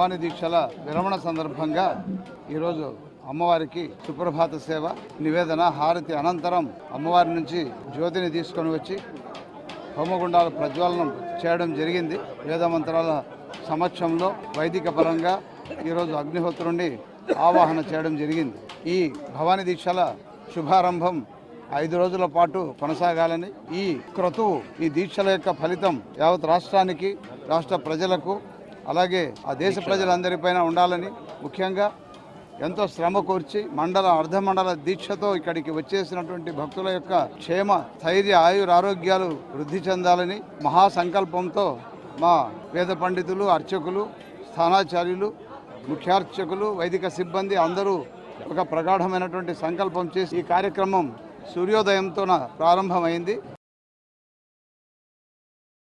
భవానీ దీక్షల విరమణ సందర్భంగా ఈరోజు అమ్మవారికి సుప్రభాత సేవ నివేదన హారతి అనంతరం అమ్మవారి నుంచి జ్యోతిని తీసుకొని వచ్చి హోమగుండాల ప్రజ్వలనం చేయడం జరిగింది. వేదమంత్రాల సమక్షంలో వైదిక పరంగా ఈరోజు అగ్నిహోత్రుణ్ణి ఆవాహన చేయడం జరిగింది. ఈ భవానీ దీక్షల శుభారంభం 5 రోజుల పాటు కొనసాగాలని, ఈ క్రతువు ఈ దీక్షల యొక్క ఫలితం యావత్ రాష్ట్రానికి, రాష్ట్ర ప్రజలకు, అలాగే ఆ దేశ ప్రజలందరిపైన ఉండాలని, ముఖ్యంగా ఎంతో శ్రమ కోర్చి మండల అర్ధమండల దీక్షతో ఇక్కడికి వచ్చేసినటువంటి భక్తుల యొక్క క్షేమ స్థైర్య ఆయురారోగ్యాలు వృద్ధి చెందాలని మహాసంకల్పంతో మా వేద పండితులు, అర్చకులు, స్థానాచార్యులు, ముఖ్యార్చకులు, వైదిక సిబ్బంది అందరూ ఒక ప్రగాఢమైనటువంటి సంకల్పం చేసి ఈ కార్యక్రమం సూర్యోదయంతో ప్రారంభమైంది.